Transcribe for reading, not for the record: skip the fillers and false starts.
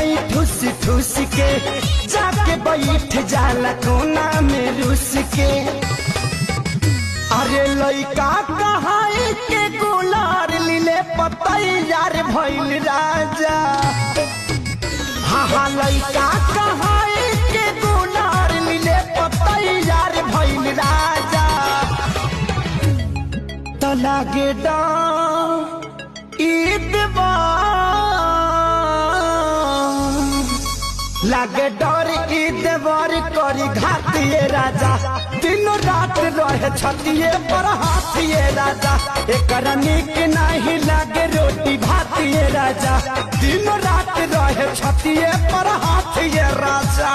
जाई ठुस ठुस के, जाके बैठ जाला कोना में रुस के। अरे लइका कहाई के गुलार लीले पतैयार भइल राजा। हाँ लइका कहाई के गुलार लीले पतैयार भइल राजा। त लागे ईद लागे डर ईद बर करी घातिए राजा। तीनों रात रहे छतिए पर हाथिए राजा। एकरा निक नहीं लागे रोटी भातिए राजा। तीनों रात रहे छतिए पर हाथिए राजा।